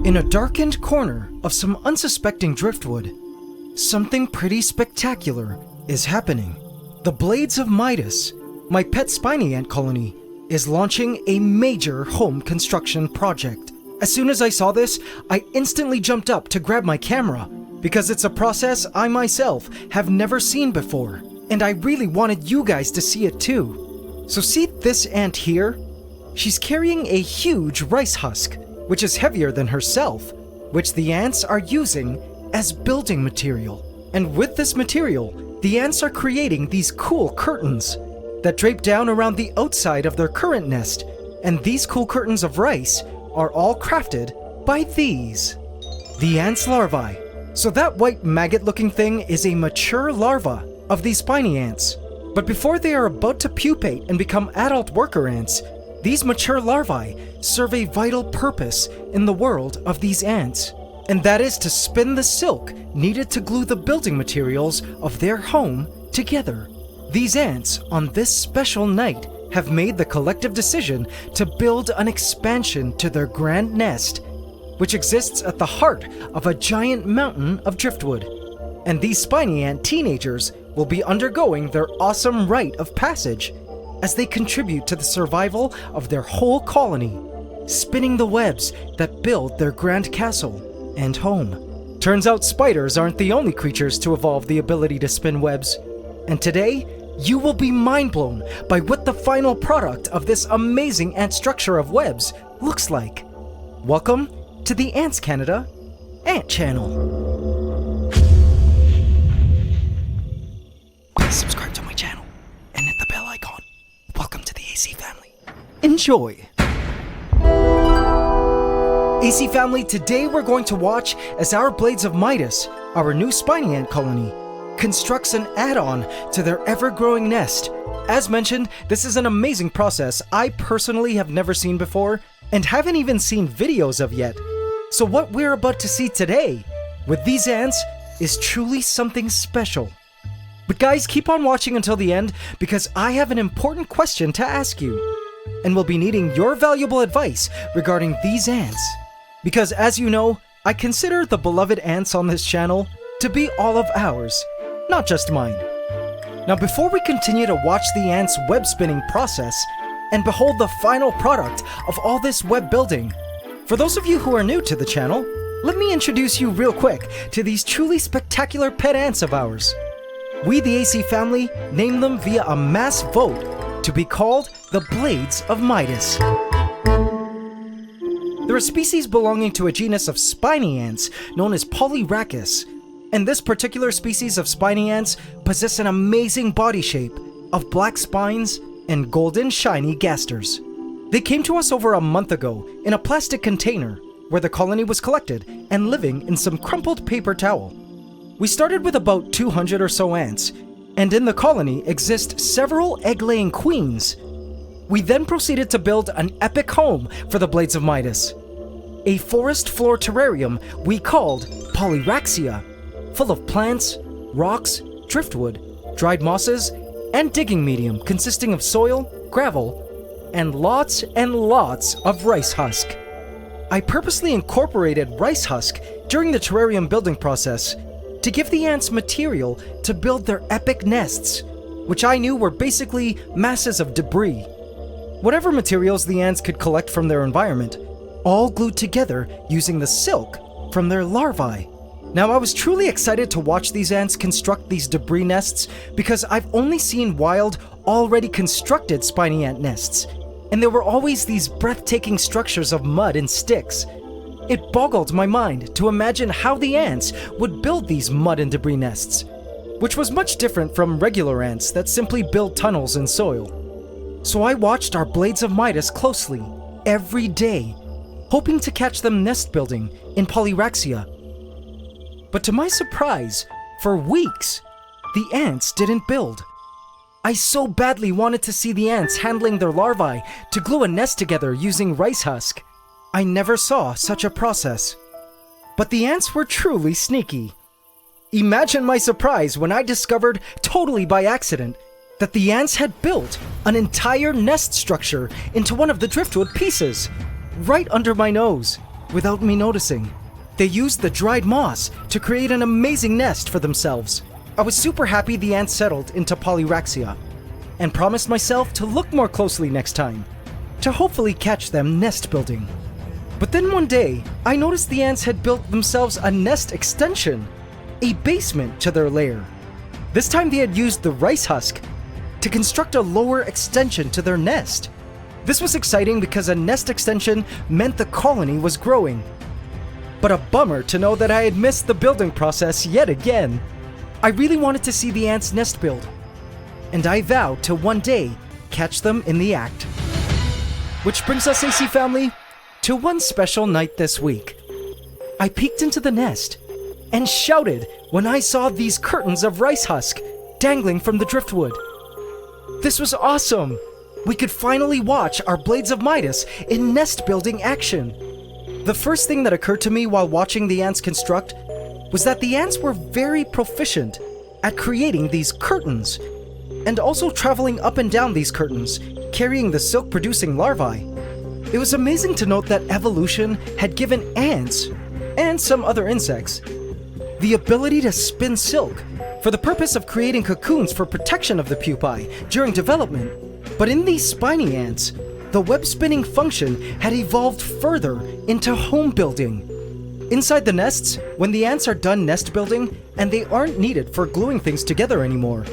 In a darkened corner of some unsuspecting driftwood, something pretty spectacular is happening. The Blades of Midas, my pet spiny ant colony, is launching a major home construction project. As soon as I saw this, I instantly jumped up to grab my camera because it's a process I myself have never seen before, and I really wanted you guys to see it too. So see this ant here? She's carrying a huge rice husk, which is heavier than herself, which the ants are using as building material. And with this material, the ants are creating these cool curtains that drape down around the outside of their current nest, and these cool curtains of rice are all crafted by these, the ants' larvae. So that white maggot-looking thing is a mature larva of these spiny ants. But before they are about to pupate and become adult worker ants, these mature larvae serve a vital purpose in the world of these ants, and that is to spin the silk needed to glue the building materials of their home together. These ants, on this special night, have made the collective decision to build an expansion to their grand nest, which exists at the heart of a giant mountain of driftwood. And these spiny ant teenagers will be undergoing their awesome rite of passage as they contribute to the survival of their whole colony, spinning the webs that build their grand castle and home. Turns out spiders aren't the only creatures to evolve the ability to spin webs, and today, you will be mind-blown by what the final product of this amazing ant structure of webs looks like. Welcome to the Ants Canada Ant Channel. Please subscribe to my channel and hit the bell icon. Welcome to the AC family. Enjoy! AC family, today we're going to watch as our Blades of Midas, our new spiny ant colony, constructs an add-on to their ever-growing nest. As mentioned, this is an amazing process I personally have never seen before and haven't even seen videos of yet. So what we're about to see today with these ants is truly something special. But guys, keep on watching until the end because I have an important question to ask you, and we'll be needing your valuable advice regarding these ants. Because as you know, I consider the beloved ants on this channel to be all of ours, not just mine. Now before we continue to watch the ants' web spinning process and behold the final product of all this web building, for those of you who are new to the channel, let me introduce you real quick to these truly spectacular pet ants of ours. We, the AC family, named them via a mass vote to be called the Blades of Midas. They're a species belonging to a genus of spiny ants known as Polyrachis, and this particular species of spiny ants possess an amazing body shape of black spines and golden shiny gasters. They came to us over a month ago in a plastic container where the colony was collected and living in some crumpled paper towel. We started with about 200 or so ants, and in the colony exist several egg-laying queens. We then proceeded to build an epic home for the Blades of Midas, a forest floor terrarium we called Polyraxia, full of plants, rocks, driftwood, dried mosses, and digging medium consisting of soil, gravel, and lots of rice husk. I purposely incorporated rice husk during the terrarium building process to give the ants material to build their epic nests, which I knew were basically masses of debris. Whatever materials the ants could collect from their environment, all glued together using the silk from their larvae. Now, I was truly excited to watch these ants construct these debris nests because I've only seen wild, already constructed spiny ant nests, and there were always these breathtaking structures of mud and sticks. It boggled my mind to imagine how the ants would build these mud and debris nests, which was much different from regular ants that simply build tunnels in soil. So I watched our Blades of Midas closely, every day, hoping to catch them nest building in Polyraxia. But to my surprise, for weeks, the ants didn't build. I so badly wanted to see the ants handling their larvae to glue a nest together using rice husk. I never saw such a process. But the ants were truly sneaky. Imagine my surprise when I discovered, totally by accident, that the ants had built an entire nest structure into one of the driftwood pieces, right under my nose. without me noticing. They used the dried moss to create an amazing nest for themselves. I was super happy the ants settled into Polyraxia, and promised myself to look more closely next time, to hopefully catch them nest building. But then one day, I noticed the ants had built themselves a nest extension, a basement to their lair. This time they had used the rice husk to construct a lower extension to their nest. This was exciting because a nest extension meant the colony was growing. But a bummer to know that I had missed the building process yet again. I really wanted to see the ants nest build, and I vowed to one day catch them in the act. Which brings us, AC family, to one special night this week. I peeked into the nest and shouted when I saw these curtains of rice husk dangling from the driftwood. This was awesome! We could finally watch our Blades of Midas in nest building action. The first thing that occurred to me while watching the ants construct was that the ants were very proficient at creating these curtains, and also traveling up and down these curtains, carrying the silk-producing larvae. It was amazing to note that evolution had given ants, and some other insects, the ability to spin silk for the purpose of creating cocoons for protection of the pupae during development. But in these spiny ants, the web-spinning function had evolved further into home building. Inside the nests, when the ants are done nest building and they aren't needed for gluing things together anymore,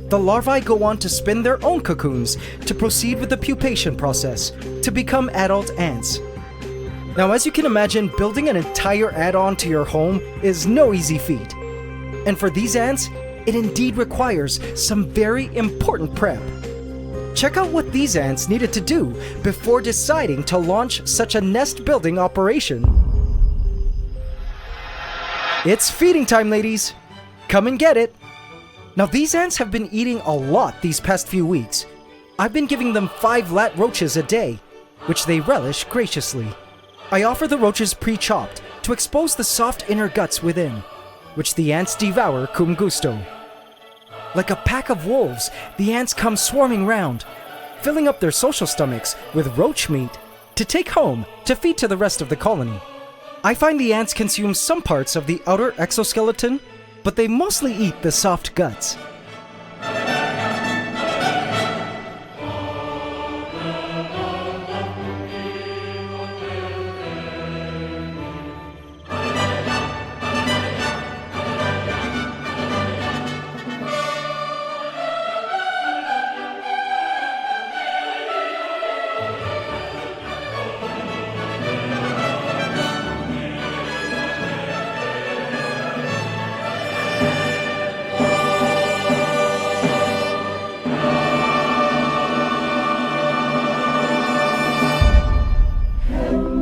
the larvae go on to spin their own cocoons to proceed with the pupation process to become adult ants. Now, as you can imagine, building an entire add-on to your home is no easy feat. And for these ants, it indeed requires some very important prep. Check out what these ants needed to do before deciding to launch such a nest-building operation. It's feeding time, ladies! Come and get it! Now, these ants have been eating a lot these past few weeks. I've been giving them 5 lat roaches a day, which they relish graciously. I offer the roaches pre-chopped to expose the soft inner guts within, which the ants devour cum gusto. Like a pack of wolves, the ants come swarming round, filling up their social stomachs with roach meat to take home to feed to the rest of the colony. I find the ants consume some parts of the outer exoskeleton, but they mostly eat the soft guts.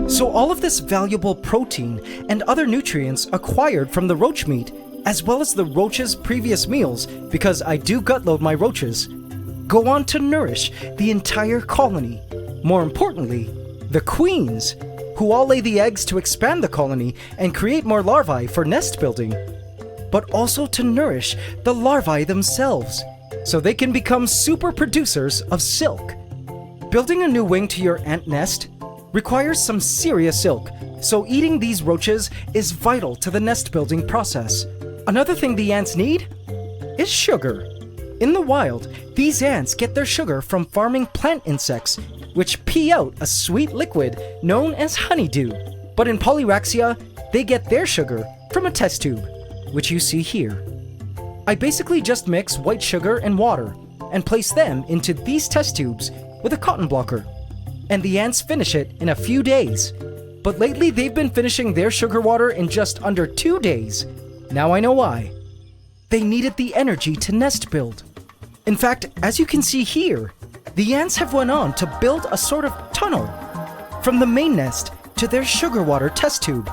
So all of this valuable protein and other nutrients acquired from the roach meat, as well as the roaches' previous meals, because I do gutload my roaches, go on to nourish the entire colony. More importantly, the queens, who all lay the eggs to expand the colony and create more larvae for nest building, but also to nourish the larvae themselves, so they can become super producers of silk. Building a new wing to your ant nest requires some serious silk, so eating these roaches is vital to the nest building process. Another thing the ants need is sugar. In the wild, these ants get their sugar from farming plant insects, which pee out a sweet liquid known as honeydew. But in Polyraxia, they get their sugar from a test tube, which you see here. I basically just mix white sugar and water and place them into these test tubes with a cotton blocker, and the ants finish it in a few days. But lately they've been finishing their sugar water in just under 2 days. Now I know why. They needed the energy to nest build. In fact, as you can see here, the ants have went on to build a sort of tunnel from the main nest to their sugar water test tube.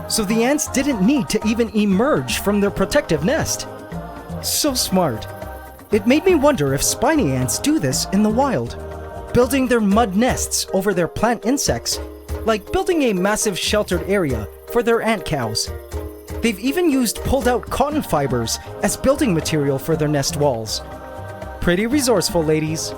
So the ants didn't need to even emerge from their protective nest. So smart. It made me wonder if spiny ants do this in the wild, building their mud nests over their plant insects, like building a massive sheltered area for their ant cows. They've even used pulled out cotton fibers as building material for their nest walls. Pretty resourceful, ladies.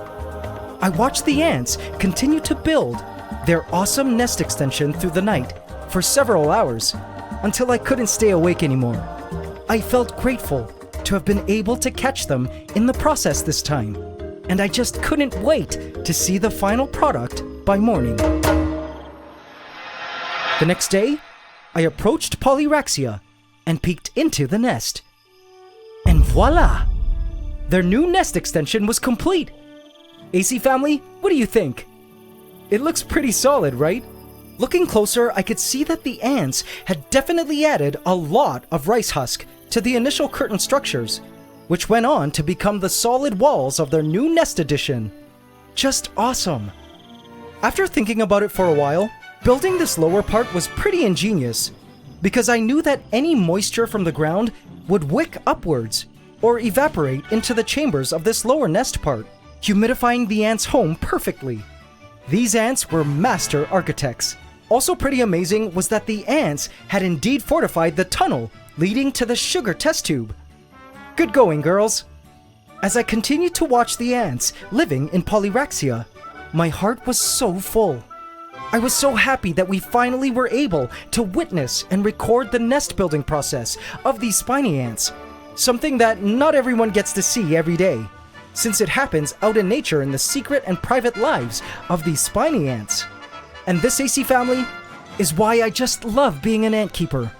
I watched the ants continue to build their awesome nest extension through the night for several hours until I couldn't stay awake anymore. I felt grateful to have been able to catch them in the process this time, and I just couldn't wait to see the final product by morning. The next day, I approached Polyraxia and peeked into the nest. And voila! Their new nest extension was complete. AC family, what do you think? It looks pretty solid, right? Looking closer, I could see that the ants had definitely added a lot of rice husk to the initial curtain structures, which went on to become the solid walls of their new nest addition. Just awesome. After thinking about it for a while, building this lower part was pretty ingenious, because I knew that any moisture from the ground would wick upwards or evaporate into the chambers of this lower nest part, humidifying the ants' home perfectly. These ants were master architects. Also pretty amazing was that the ants had indeed fortified the tunnel leading to the sugar test tube. Good going, girls! As I continued to watch the ants living in Polyraxia, my heart was so full. I was so happy that we finally were able to witness and record the nest building process of these spiny ants, something that not everyone gets to see every day, since it happens out in nature in the secret and private lives of these spiny ants. And this AC family is why I just love being an ant keeper.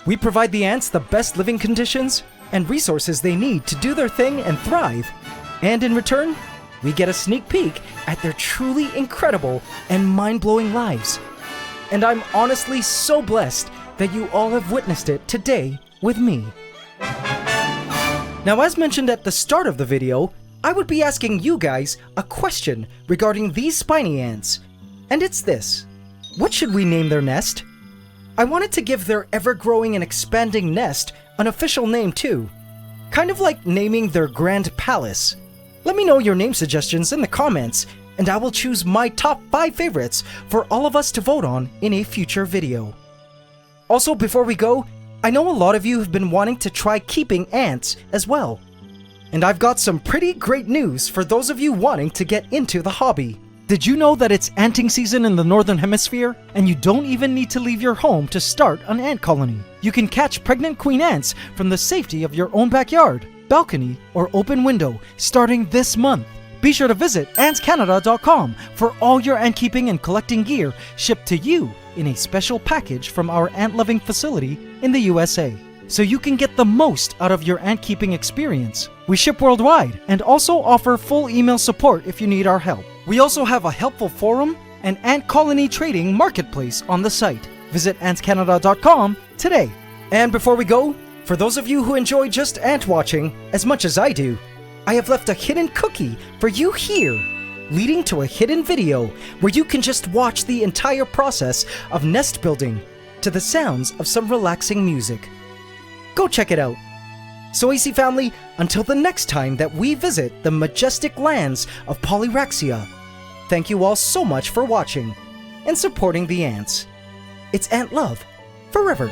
We provide the ants the best living conditions and resources they need to do their thing and thrive. And in return, we get a sneak peek at their truly incredible and mind-blowing lives. And I'm honestly so blessed that you all have witnessed it today with me. Now, as mentioned at the start of the video, I would be asking you guys a question regarding these spiny ants. And it's this: what should we name their nest? I wanted to give their ever-growing and expanding nest an official name too. Kind of like naming their grand palace. Let me know your name suggestions in the comments, and I will choose my top 5 favorites for all of us to vote on in a future video. Also, before we go, I know a lot of you have been wanting to try keeping ants as well. And I've got some pretty great news for those of you wanting to get into the hobby. Did you know that it's anting season in the Northern Hemisphere, and you don't even need to leave your home to start an ant colony? You can catch pregnant queen ants from the safety of your own backyard, balcony, or open window starting this month. Be sure to visit antscanada.com for all your ant keeping and collecting gear shipped to you in a special package from our ant-loving facility in the USA, so you can get the most out of your ant keeping experience. We ship worldwide and also offer full email support if you need our help. We also have a helpful forum and ant colony trading marketplace on the site. Visit antscanada.com today. And before we go, for those of you who enjoy just ant watching as much as I do, I have left a hidden cookie for you here, leading to a hidden video where you can just watch the entire process of nest building to the sounds of some relaxing music. Go check it out. So AC family, until the next time that we visit the majestic lands of Polyraxia, thank you all so much for watching and supporting the ants. It's Ant Love forever.